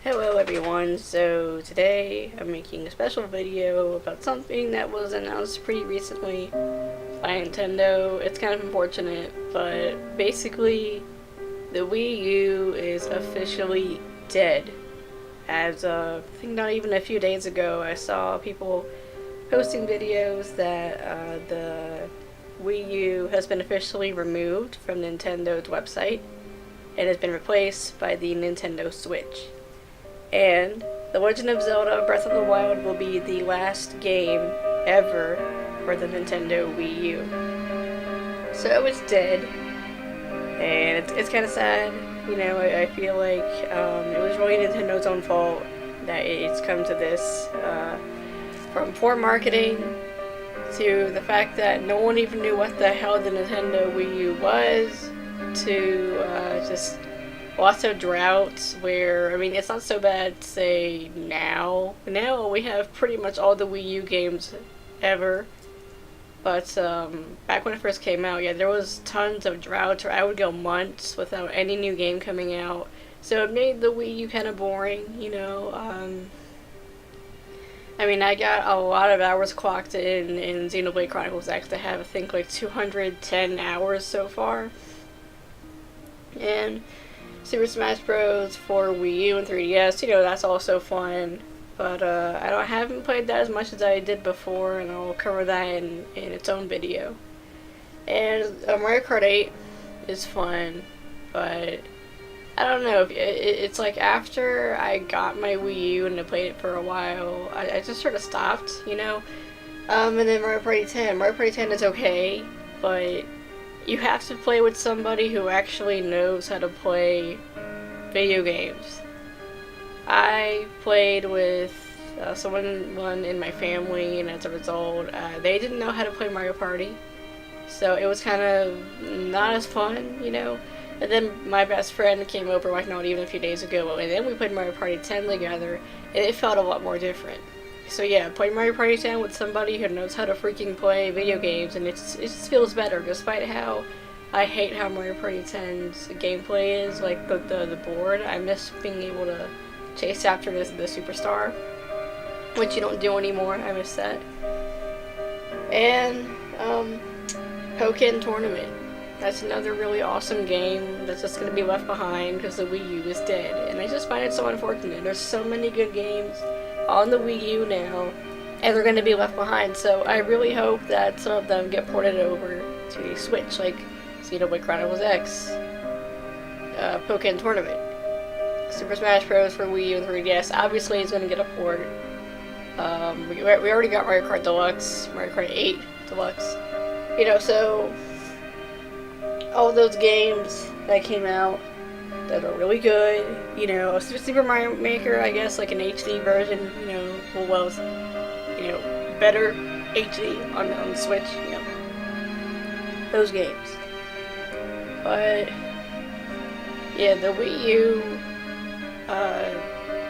Hello everyone, so today I'm making a special video about something that was announced pretty recently by Nintendo. It's kind of unfortunate, but basically the Wii U is officially dead. As I think not even a few days ago, I saw people posting videos that the Wii U has been officially removed from Nintendo's website and has been replaced by the Nintendo Switch. And The Legend of Zelda Breath of the Wild will be the last game ever for the Nintendo Wii U. So it's dead, and it's kind of sad. You know, I feel like it was really Nintendo's own fault that it's come to this. From poor marketing to the fact that no one even knew what the hell the Nintendo Wii U was, to just lots of droughts where, I mean, it's not so bad to say now. Now we have pretty much all the Wii U games ever. But back when it first came out, yeah, there was tons of droughts, or I would go months without any new game coming out. So it made the Wii U kind of boring, you know. I mean, I got a lot of hours clocked in Xenoblade Chronicles X. I have, I think, like 210 hours so far. And Super Smash Bros. For Wii U and 3DS, you know, that's also fun. But I haven't played that as much as I did before, and I'll cover that in its own video. And Mario Kart 8 is fun, but I don't know. It's like after I got my Wii U and I played it for a while, I just sort of stopped, you know? And then Mario Party 10. Mario Party 10 is okay, but you have to play with somebody who actually knows how to play video games. I played with someone in my family, and as a result, they didn't know how to play Mario Party. So it was kind of not as fun, you know? And then my best friend came over, like, not even a few days ago, and then we played Mario Party 10 together, and it felt a lot more different. So yeah, play Mario Party 10 with somebody who knows how to freaking play video games, and it just feels better, despite how I hate how Mario Party 10's gameplay is, like the board. I miss being able to chase after the superstar, which you don't do anymore. I miss that. And Pokken Tournament. That's another really awesome game that's just going to be left behind because the Wii U is dead. And I just find it so unfortunate. There's so many good games on the Wii U now, and they're going to be left behind. So I really hope that some of them get ported over to the Switch, like Xenoblade Chronicles X, Pokken Tournament, Super Smash Bros. For Wii U and 3DS. Obviously, it's going to get a port. We already got Mario Kart Deluxe, Mario Kart 8 Deluxe. You know, so all those games that came out that are really good, you know, Super Mario Maker, I guess, like an HD version, you know, well, you know, better HD on the Switch, you know, those games. But yeah, the Wii U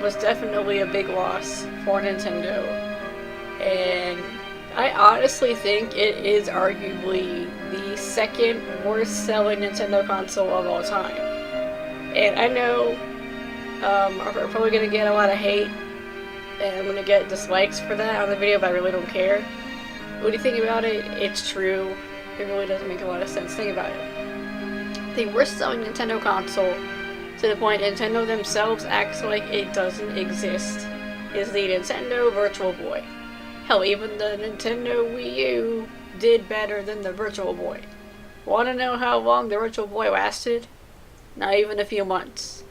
was definitely a big loss for Nintendo, and I honestly think it is arguably the second worst selling Nintendo console of all time. And I know I'm probably going to get a lot of hate, and I'm going to get dislikes for that on the video, but I really don't care. When you think about it, it's true. It really doesn't make a lot of sense. Think about it. The worst selling Nintendo console, to the point Nintendo themselves acts like it doesn't exist, is the Nintendo Virtual Boy. Hell, even the Nintendo Wii U did better than the Virtual Boy. Want to know how long the Virtual Boy lasted? Not even a few months.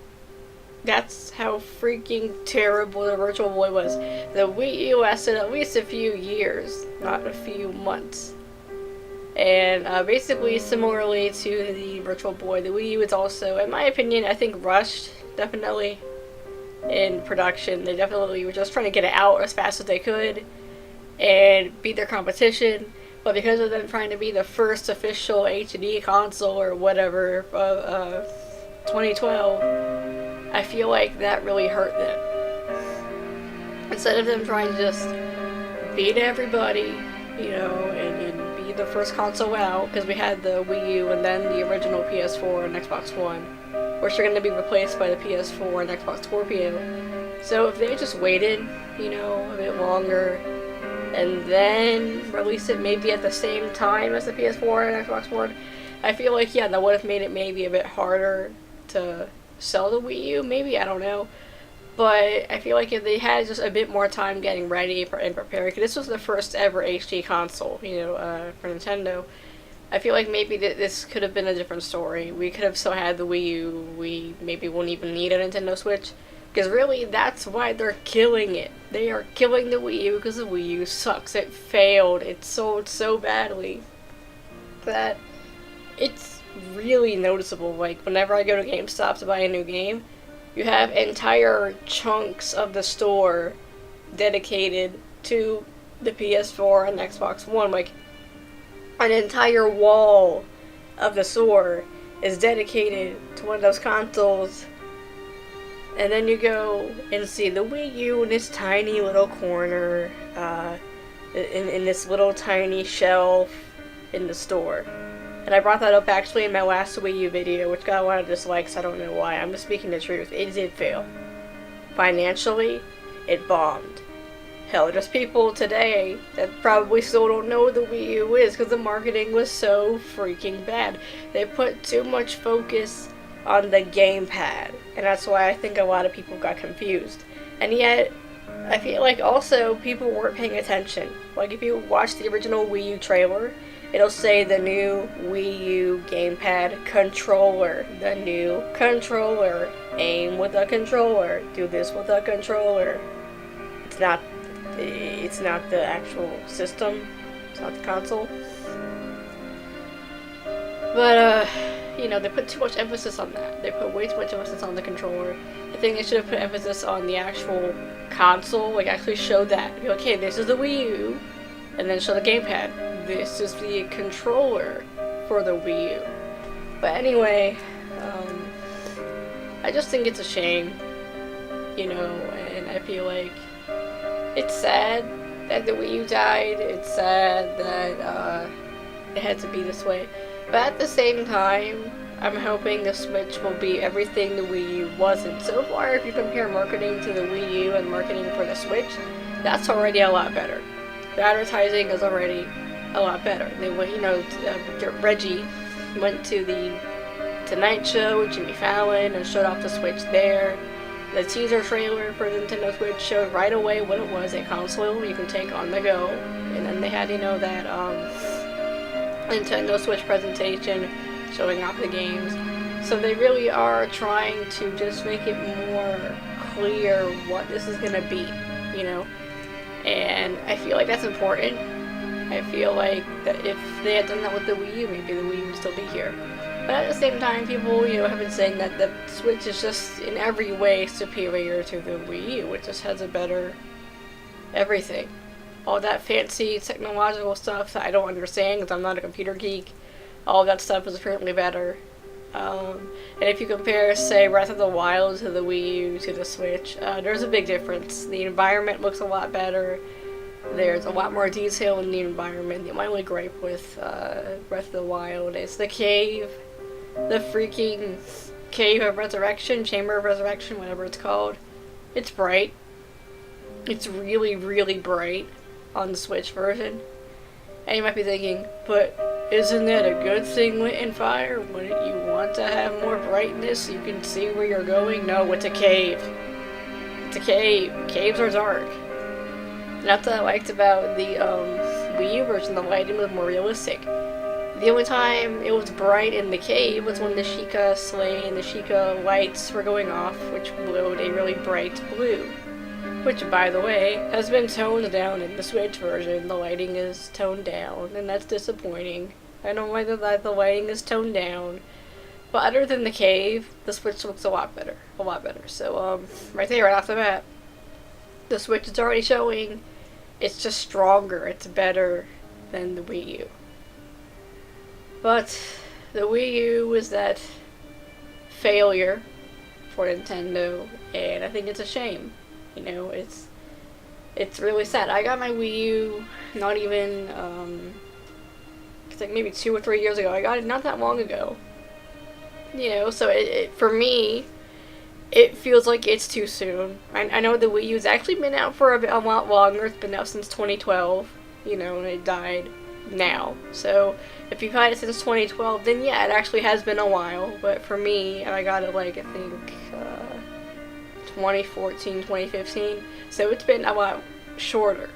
That's how freaking terrible the Virtual Boy was. The Wii U lasted at least a few years, not a few months. And basically, similarly to the Virtual Boy, the Wii U is also, in my opinion, I think rushed, definitely, in production. They definitely were just trying to get it out as fast as they could and beat their competition, but because of them trying to be the first official HD console or whatever of 2012, I feel like that really hurt them. Instead of them trying to just beat everybody, you know, and be the first console out, because we had the Wii U and then the original PS4 and Xbox One, which are going to be replaced by the PS4 and Xbox Scorpio. So if they just waited, you know, a bit longer, and then release it maybe at the same time as the PS4 and Xbox One, I feel like, yeah, that would have made it maybe a bit harder to sell the Wii U, maybe, I don't know. But I feel like if they had just a bit more time getting ready and preparing, because this was the first ever HD console, you know, for Nintendo, I feel like maybe this could have been a different story. We could have still had the Wii U. We maybe wouldn't even need a Nintendo Switch. Because really, that's why they're killing it. They are killing the Wii U because the Wii U sucks. It failed. It sold so badly that it's really noticeable. Like, whenever I go to GameStop to buy a new game, you have entire chunks of the store dedicated to the PS4 and Xbox One. Like, an entire wall of the store is dedicated to one of those consoles. And then you go and see the Wii U in this tiny little corner, in this little tiny shelf in the store. And I brought that up actually in my last Wii U video, which got a lot of dislikes. I don't know why. I'm just speaking the truth. It did fail. Financially, it bombed. Hell, there's people today that probably still don't know what the Wii U is because the marketing was so freaking bad. They put too much focus on the gamepad, and that's why I think a lot of people got confused. And yet, I feel like also people weren't paying attention. Like, if you watch the original Wii U trailer, it'll say the new Wii U gamepad controller. The new controller. Aim with a controller. Do this with a controller. It's not the actual system. It's not the console. But, you know, they put too much emphasis on that. They put way too much emphasis on the controller. I think they should have put emphasis on the actual console. Like, actually show that. Be like, okay, this is the Wii U. And then show the gamepad. This is the controller for the Wii U. But anyway, I just think it's a shame. You know, and I feel like it's sad that the Wii U died. It's sad that it had to be this way. But at the same time, I'm hoping the Switch will be everything the Wii U wasn't. So far, if you compare marketing to the Wii U and marketing for the Switch, that's already a lot better. The advertising is already a lot better. They went, you know, Reggie went to the Tonight Show with Jimmy Fallon and showed off the Switch there. The teaser trailer for the Nintendo Switch showed right away what it was, a console you can take on the go. And then they had, you know, that Nintendo Switch presentation showing off the games. So they really are trying to just make it more clear what this is gonna be, you know? And I feel like that's important. I feel like that if they had done that with the Wii U, maybe the Wii U would still be here. But at the same time, people, you know, have been saying that the Switch is just in every way superior to the Wii U. It just has a better everything. All that fancy technological stuff that I don't understand because I'm not a computer geek. All that stuff is apparently better. And if you compare, say, Breath of the Wild to the Wii U to the Switch, there's a big difference. The environment looks a lot better. There's a lot more detail in the environment. My only gripe with Breath of the Wild is the cave. The freaking Cave of Resurrection, Chamber of Resurrection, whatever it's called. It's bright. It's really, really bright on the Switch version. And you might be thinking, but isn't that a good thing, lit in fire? Wouldn't you want to have more brightness so you can see where you're going? No, it's a cave. It's a cave. Caves are dark. That's what I liked about the Wii U version. The lighting was more realistic. The only time it was bright in the cave was when the Sheikah sleigh and the Sheikah lights were going off, which glowed a really bright blue. Which, by the way, has been toned down in the Switch version. The lighting is toned down, and that's disappointing. I don't like that the lighting is toned down. But other than the cave, the Switch looks a lot better. A lot better. So, right there, right off the bat, the Switch is already showing it's just stronger. It's better than the Wii U. But the Wii U was that failure for Nintendo, and I think it's a shame. You know, it's really sad. I got my Wii U not even, it's like maybe 2 or 3 years ago. I got it not that long ago. You know, so for me, it feels like it's too soon. I know the Wii U's actually been out for a lot longer. It's been out since 2012, you know, and it died now. So if you've had it since 2012, then yeah, it actually has been a while. But for me, I got it like, I think, 2014, 2015. So it's been a lot shorter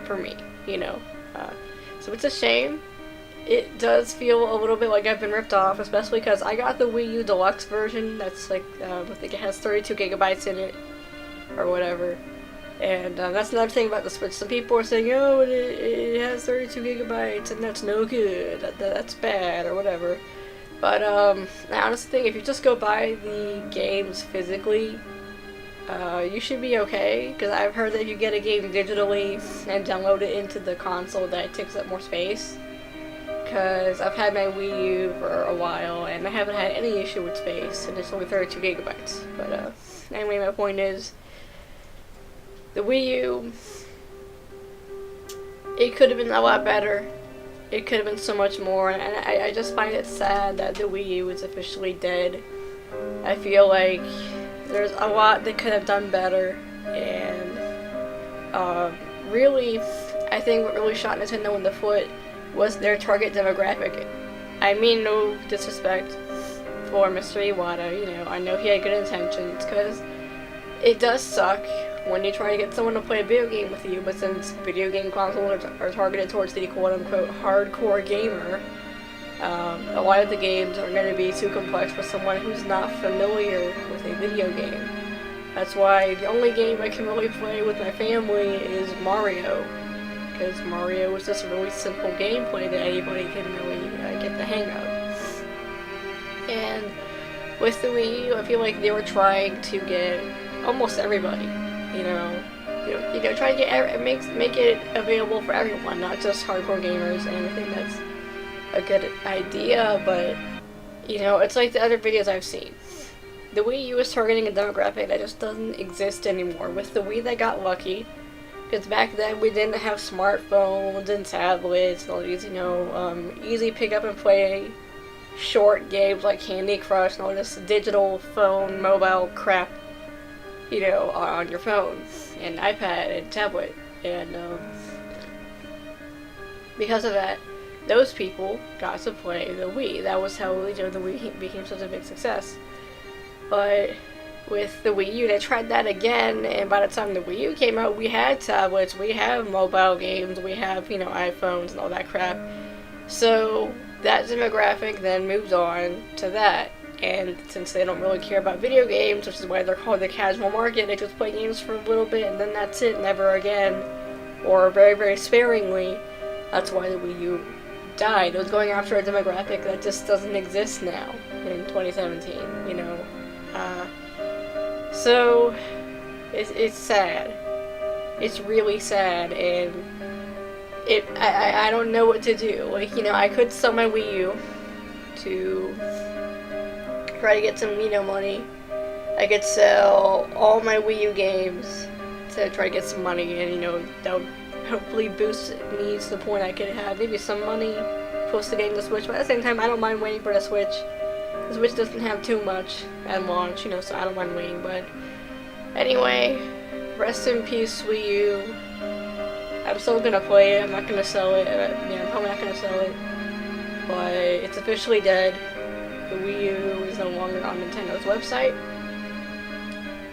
for me, you know. So it's a shame. It does feel a little bit like I've been ripped off, especially because I got the Wii U Deluxe version. That's like, I think it has 32 gigabytes in it, or whatever. And that's another thing about the Switch. Some people are saying, oh, it has 32 gigabytes, and that's no good. That's bad, or whatever. But the honest thing, if you just go buy the games physically, you should be okay. Because I've heard that if you get a game digitally and download it into the console, that it takes up more space. Because I've had my Wii U for a while, and I haven't had any issue with space, and it's only 32 gigabytes. But anyway, my point is, the Wii U, it could have been a lot better. It could have been so much more, and I just find it sad that the Wii U is officially dead. I feel like there's a lot they could have done better, and really, I think what really shot Nintendo in the foot was their target demographic. I mean no disrespect for Mr. Iwata, you know, I know he had good intentions, because it does suck when you try to get someone to play a video game with you, but since video game consoles are targeted towards the quote-unquote hardcore gamer, a lot of the games are going to be too complex for someone who's not familiar with a video game. That's why the only game I can really play with my family is Mario, because Mario is just a really simple gameplay that anybody can really get the hang of. And with the Wii U, I feel like they were trying to get almost everybody, you know, try to get make it available for everyone, not just hardcore gamers. And I think that's a good idea, but you know, it's like the other videos I've seen. The Wii U is targeting a demographic that just doesn't exist anymore. With the Wii, they got lucky. Because back then we didn't have smartphones and tablets and all these, you know, easy pick up and play short games like Candy Crush and all this digital phone, mobile crap, you know, on your phone and iPad and tablet. And because of that, those people got to play the Wii. That was how, you know, the Wii became such a big success. But with the Wii U, they tried that again, and by the time the Wii U came out, we had tablets, we have mobile games, we have, you know, iPhones and all that crap. So that demographic then moved on to that. And since they don't really care about video games, which is why they're called the casual market, they just play games for a little bit and then that's it, never again, or very, very sparingly. That's why the Wii U died. It was going after a demographic that just doesn't exist now in 2017, you know. So it's sad. It's really sad, and I don't know what to do. Like, you know, I could sell my Wii U to try to get some, you know, money. I could sell all my Wii U games to try to get some money, and, you know, that would hopefully boost me to the point I could have maybe some money post the game to Switch. But at the same time, I don't mind waiting for the Switch. The Switch doesn't have too much at launch, you know, so I don't mind waiting. But anyway, rest in peace, Wii U. I'm still gonna play it. I'm not gonna sell it. Yeah, I'm probably not gonna sell it. But it's officially dead. The Wii U is no longer on Nintendo's website.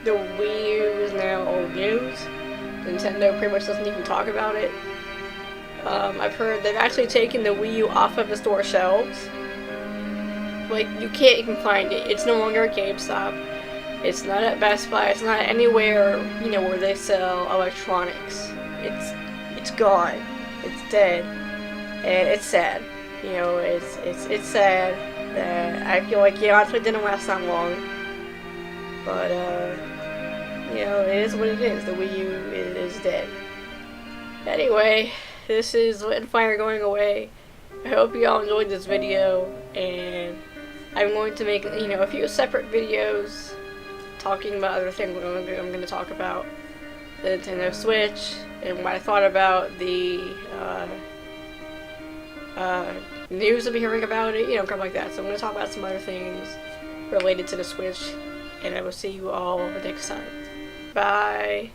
The Wii U is now old news. Nintendo pretty much doesn't even talk about it. I've heard they've actually taken the Wii U off of the store shelves. Like, you can't even find it. It's no longer at GameStop. It's not at Best Buy. It's not anywhere, you know, where they sell electronics. It's gone. It's dead. And it's sad. You know, it's sad that I feel like, yeah, honestly, it didn't last that long. But, you know, it is what it is. The Wii U is dead. Anyway, this is Lit and Fire going away. I hope you all enjoyed this video, and I'm going to make, you know, a few separate videos talking about other things. I'm going to talk about the Nintendo Switch and what I thought about the news I've been hearing about it, you know, crap like that. So I'm going to talk about some other things. related to the Switch, and I will see you all next time. Bye.